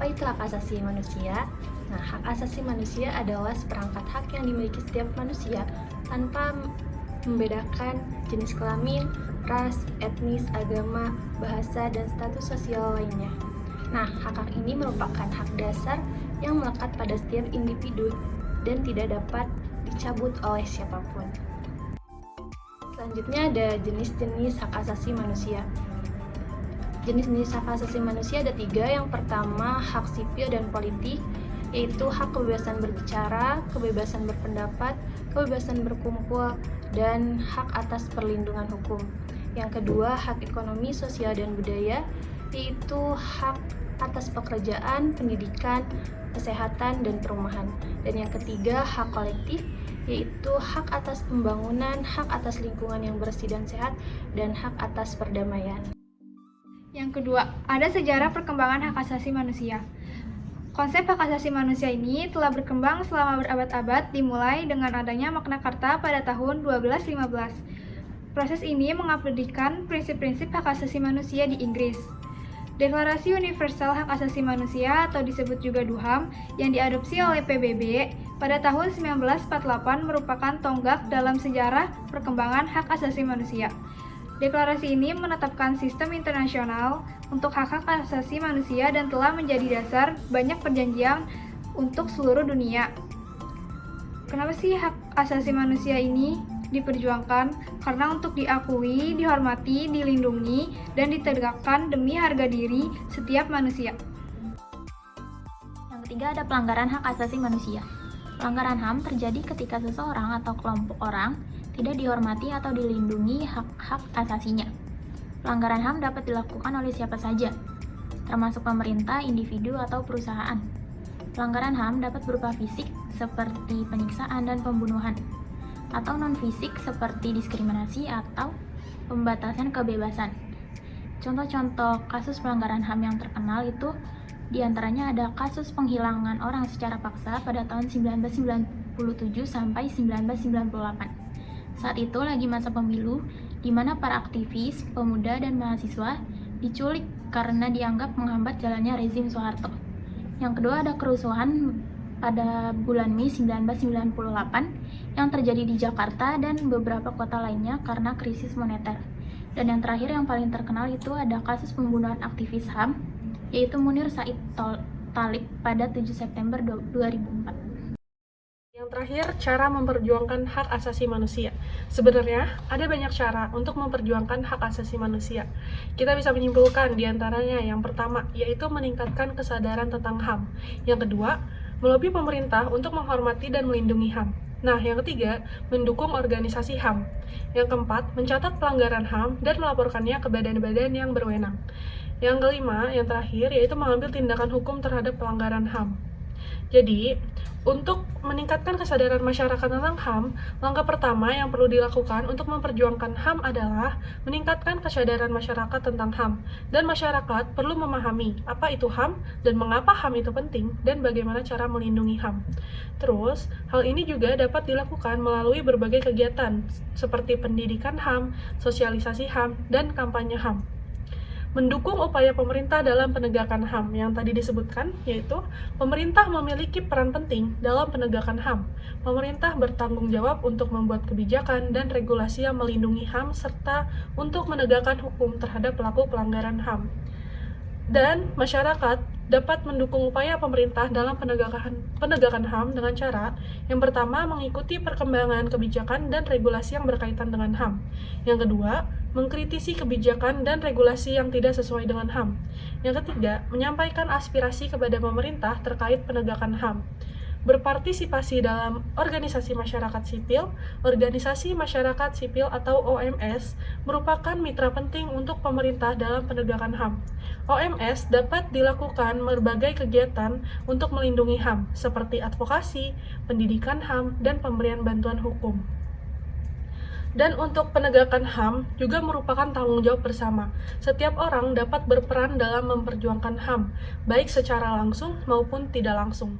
Apa itu hak asasi manusia? Nah, hak asasi manusia adalah seperangkat hak yang dimiliki setiap manusia tanpa membedakan jenis kelamin, ras, etnis, agama, bahasa, dan status sosial lainnya. Nah, hak-hak ini merupakan hak dasar yang melekat pada setiap individu dan tidak dapat dicabut oleh siapapun. Selanjutnya ada jenis-jenis hak asasi manusia. Jenis-jenis hak asasi manusia ada 3. Yang pertama, hak sipil dan politik, yaitu hak kebebasan berbicara, kebebasan berpendapat, kebebasan berkumpul, dan hak atas perlindungan hukum. Yang kedua, hak ekonomi, sosial, dan budaya, yaitu hak atas pekerjaan, pendidikan, kesehatan, dan perumahan. Dan yang ketiga, hak kolektif, yaitu hak atas pembangunan, hak atas lingkungan yang bersih dan sehat, dan hak atas perdamaian. Yang kedua, ada sejarah perkembangan hak asasi manusia. Konsep hak asasi manusia ini telah berkembang selama berabad-abad, dimulai dengan adanya Magna Carta pada tahun 1215. Proses ini mengabadikan prinsip-prinsip hak asasi manusia di Inggris. Deklarasi Universal Hak Asasi Manusia atau disebut juga DUHAM yang diadopsi oleh PBB pada tahun 1948 merupakan tonggak dalam sejarah perkembangan hak asasi manusia. Deklarasi ini menetapkan sistem internasional untuk hak-hak asasi manusia dan telah menjadi dasar banyak perjanjian untuk seluruh dunia. Kenapa sih hak asasi manusia ini diperjuangkan? Karena untuk diakui, dihormati, dilindungi, dan ditegakkan demi harga diri setiap manusia. Yang ketiga ada pelanggaran hak asasi manusia. Pelanggaran HAM terjadi ketika seseorang atau kelompok orang tidak dihormati atau dilindungi hak-hak asasinya. Pelanggaran HAM dapat dilakukan oleh siapa saja, termasuk pemerintah, individu, atau perusahaan. Pelanggaran HAM dapat berupa fisik seperti penyiksaan dan pembunuhan, atau non-fisik seperti diskriminasi atau pembatasan kebebasan. Contoh-contoh kasus pelanggaran HAM yang terkenal itu diantaranya ada kasus penghilangan orang secara paksa pada tahun 1997 sampai 1998. Saat itu lagi masa pemilu, di mana para aktivis, pemuda, dan mahasiswa diculik karena dianggap menghambat jalannya rezim Soeharto. Yang kedua ada kerusuhan pada bulan Mei 1998 yang terjadi di Jakarta dan beberapa kota lainnya karena krisis moneter. Dan yang terakhir yang paling terkenal itu ada kasus pembunuhan aktivis HAM, yaitu Munir Said Talib pada 7 September 2004. Yang terakhir, cara memperjuangkan hak asasi manusia. Sebenarnya, ada banyak cara untuk memperjuangkan hak asasi manusia. Kita bisa menyimpulkan diantaranya yang pertama, yaitu meningkatkan kesadaran tentang HAM. Yang kedua, melobi pemerintah untuk menghormati dan melindungi HAM. Nah, yang ketiga, mendukung organisasi HAM. Yang keempat, mencatat pelanggaran HAM dan melaporkannya ke badan-badan yang berwenang. Yang kelima, yang terakhir, yaitu mengambil tindakan hukum terhadap pelanggaran HAM. Jadi, untuk meningkatkan kesadaran masyarakat tentang HAM, langkah pertama yang perlu dilakukan untuk memperjuangkan HAM adalah meningkatkan kesadaran masyarakat tentang HAM. Dan masyarakat perlu memahami apa itu HAM dan mengapa HAM itu penting dan bagaimana cara melindungi HAM. Terus, hal ini juga dapat dilakukan melalui berbagai kegiatan seperti pendidikan HAM, sosialisasi HAM, dan kampanye HAM. Mendukung upaya pemerintah dalam penegakan HAM yang tadi disebutkan, yaitu pemerintah memiliki peran penting dalam penegakan HAM. Pemerintah bertanggung jawab untuk membuat kebijakan dan regulasi yang melindungi HAM serta untuk menegakkan hukum terhadap pelaku pelanggaran HAM. Dan masyarakat dapat mendukung upaya pemerintah dalam penegakan HAM dengan cara yang pertama, mengikuti perkembangan kebijakan dan regulasi yang berkaitan dengan HAM. Yang kedua, mengkritisi kebijakan dan regulasi yang tidak sesuai dengan HAM. Yang ketiga, menyampaikan aspirasi kepada pemerintah terkait penegakan HAM. Berpartisipasi dalam organisasi masyarakat sipil. Organisasi masyarakat sipil atau OMS merupakan mitra penting untuk pemerintah dalam penegakan HAM. OMS dapat dilakukan berbagai kegiatan untuk melindungi HAM, seperti advokasi, pendidikan HAM, dan pemberian bantuan hukum. Dan untuk penegakan HAM juga merupakan tanggung jawab bersama. Setiap orang dapat berperan dalam memperjuangkan HAM, baik secara langsung maupun tidak langsung.